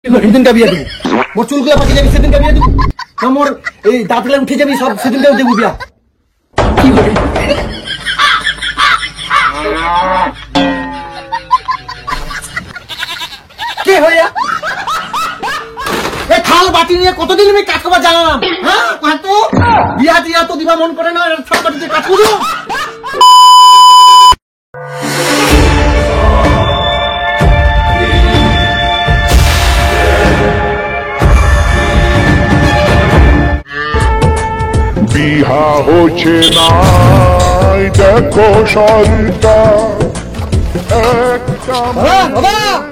সেদিনটা বিয়ে দেবো, মোর চুলগুলো পাকি যাবি সেদিনটা বিয়ে দেবো, না মোর এই দাঁতগুলো উঠে যাবি সব সেদিনটাও দেবো বিয়া। কি করে কে হইয়া এই থাল বাটি নিয়ে কতদিন আমি কাজ করবা জানালাম, হ্যাঁ তো বিয়া দিয়া তো দিবা মন করে না, থাল বাটিতে কাজ করবো। বিহা হচ্ছে না দেখো সন্তান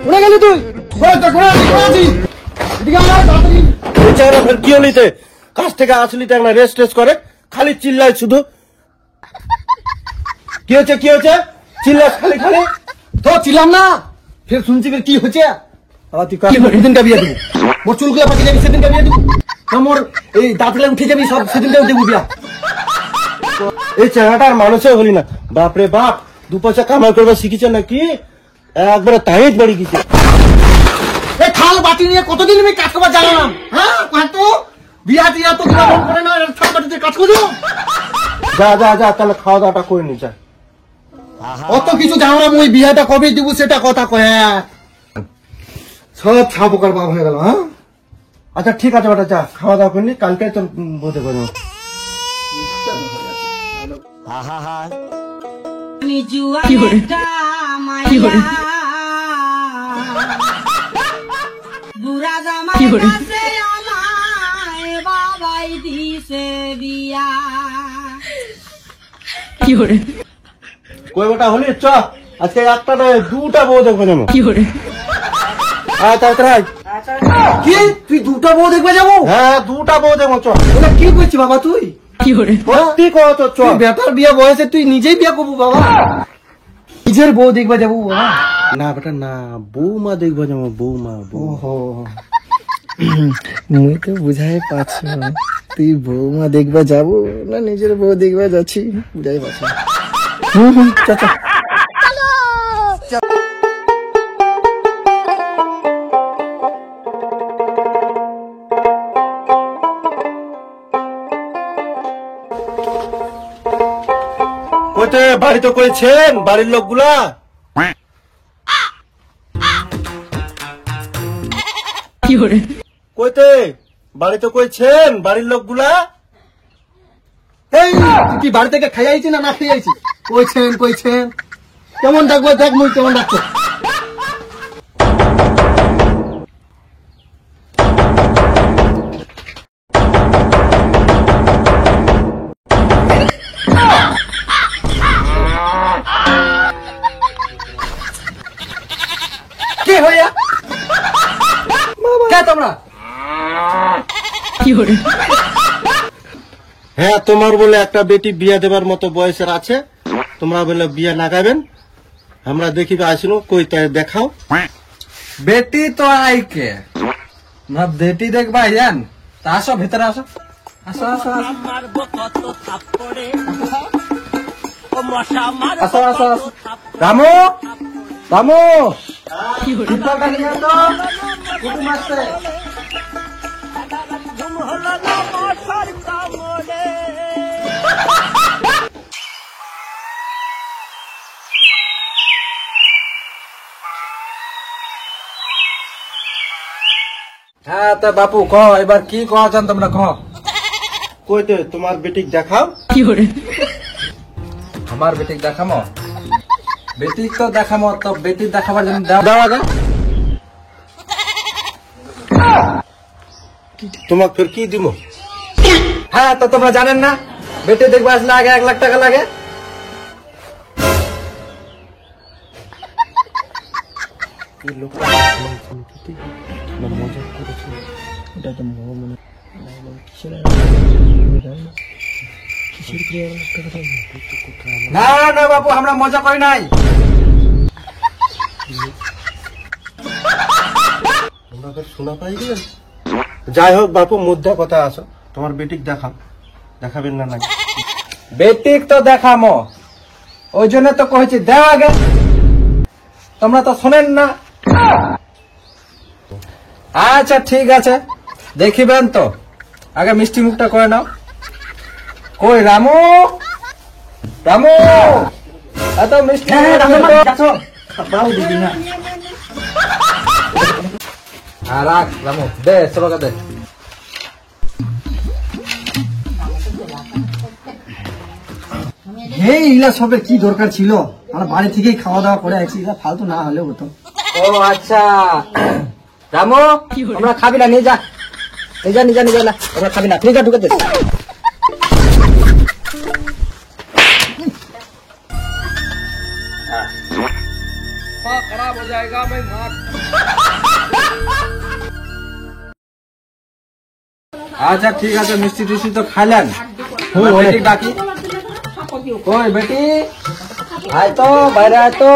উড়ে গেলি তুই কি হলিতে কাছ থেকে আসলি তো রেস্ট টেস্ট করে খালি চিল্লায় শুধু। কি হচ্ছে চিল্লাস খালি খালি তো চিল্লাম না, ফের শুনছি ফের কি হচ্ছে। সেদিনটা বিয়ে দেবো, মোর চুলগুলো পাকি যাবি সেদিনটা বিয়ে দেবো, না মোর এই দাঁতগুলো উঠে যাবি সব সেদিনটাও দেবো বিয়া। এই চেহারাটা আর মানুষই হলি না, বাপরে বাপ, দু পয়সা কামাই করবে শিখেছে নাকি, একবারে তাহিজ বাড়ি গেছে। এই থাল বাটি নিয়ে কতদিন আমি কাজ করবা জানালাম, হ্যাঁ তো বিয়া দিয়া তো দিবা মন করে না, থাল বাটিতে কাজ করবো। যা তাহলে খাওয়া দাওয়াটা করে নি যা, অত কিছু জানো না, ওই বিয়াটা কবে দিব সেটা কথা কয় সব ছাপকার বাপ হয়ে গেল। হ্যাঁ আচ্ছা ঠিক আছে বেটা, যা খাওয়া দাওয়া করিনি, কালকে তোর বোধে করবো। বুড়া জামাই কাছে আমায় বাবাই দিছে বিয়া। কি করে কই বেটা হলি চ, আজকে একটা নয় দুটা বউ দেখবে যাবো। কি করে কি তুই দুটা বউ দেখবে যাবো? হ্যাঁ দুটা বউ দেখবো চ। কি করছিস বাবা তুই? কি করে সত্যি কহ তো চ, বেটার বিয়া বয়সে তুই নিজেই বিয়া করবো বাবা, নিজের বউ দেখবা যাবো? না বেটা না, বৌমা দেখবা যাবো, বৌমা। মুই তো বুঝাই পাচ্ছি না, তুই বৌমা দেখবা যাবো না নিজের বউ দেখবা যাচ্ছি, বুঝাই পাচ্ছি না। চাচা কইতে বাড়িতে করেছেন বাড়ির লোকগুলা? কি করে কইতে বাড়িতে কইছেন বাড়ির লোকগুলা? এই তুই কি বাড়ি থেকে খাই আইছি না খেয়ে আইছি? কইছেন কেমন ডাকবো, দেখ মুই কেমন ডাকছো। কে হইয়া কে তোমরা? কি করে হ্যাঁ তোমার বলে একটা বেটি বিয়া দেবার মতো বয়সের আছে, তোমরা বলে বিয়া লাগাবেন, আমরা দেখিবে আসিনো কই তাই দেখাও। বেটি তো আইকে না, বেটি দেখবা জান তা আসো ভিতরে আসো, আসো আসো আসো আসো আসো। রামু কুটুম আসছে। হ্যাঁ তা বাপু কহ এবার কি কহ চান তোমরা কহ। কইতে তোমার বেটিক দেখাও। আমার বেটিক দেখামো? বেটিক তো দেখামো, তো বেটিক দেখাবার জন্য দাও আগে। তোমাকে ফের কি দিব? হ্যাঁ তো তোমরা জানেন না বেটি দেখবে আসলে আগে 1 লাখ টাকা লাগে। না না বাপু আমরা মজা করি নাই। শোনা পাই গেলেন। যাই হোক বাপু মুদ্রা কথা আসো, তোমার বেটিক দেখাবেন না? বেটিক তো দেখামো, ওই জন্য তো কইছি দেও আগে, তোমরা তো শোনেন না। আচ্ছা ঠিক আছে, দেখিবেন তো, আগে মিষ্টি মুখটা করে নাও। কই রামু, রামু, এত মিষ্টি খাবাও দিবি না। রাখ রামু, দে সবাইকে দে। হে ইলা সবের কি দরকার ছিল? আমরা বাড়ি থেকেই খাওয়া দাওয়া করে আসছি, এটা ফালতু না হলেও হতো। ও আচ্ছা, রামু আমরা খাবি না, নিয়ে যা, নিয়ে যা, নিয়ে যা, নিয়ে যা, আমরা খাবি না, ঠিক আছে ঢুকে দে। खराब हो जाएगा भाई मार। আচ্ছা ঠিক আছে, মিষ্টি টিষ্টি তো খাইলেন, বেটি ডাকি। কই বেটি, আয় তো, বাইরে আয় তো।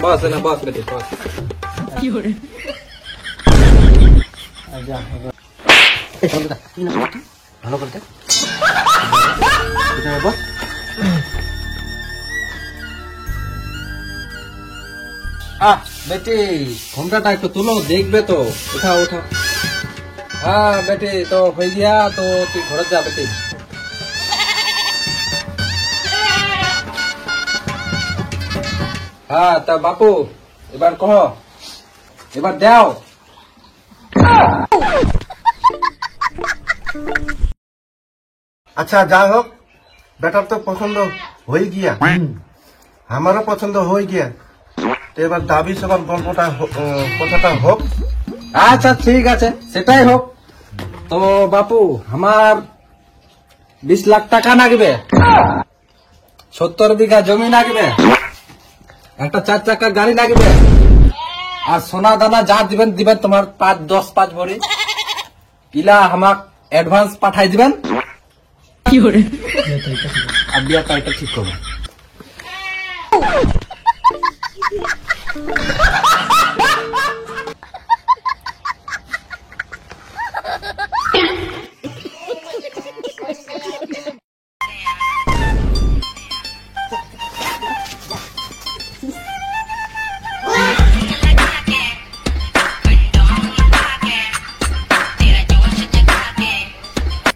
বস না, বস বেটি বস। ভালো করতে বেটি, ঘুমটাটা একটু তুলো, দেখবে তো, উঠাও উঠাও। হ্যাঁ বেটি, তো হয়ে গিয়া তো, তুই ঘরে যা বেটি। হ্যাঁ তা বাপু, এবার কহ, এবার দাও। আচ্ছা যা হোক, বেটার তো পছন্দ হয়ে গিয়া, আমারও পছন্দ হয়ে গিয়া, তো এবার দাবি সবার গল্পটা কথাটা হোক। আচ্ছা ঠিক আছে, সেটাই হোক। তো বাপু, আমার 20 লাখ টাকা লাগবে, 70 বিঘা জমি লাগবে, একটা 4 চাকার গাড়ি লাগবে, আর সোনা দানা যা দিবেন দিবেন, তোমার 5 ভরি ইলা আমাক অ্যাডভান্স পাঠাই দিবেন। আর বিয়া তারিখটা ঠিক করবেন।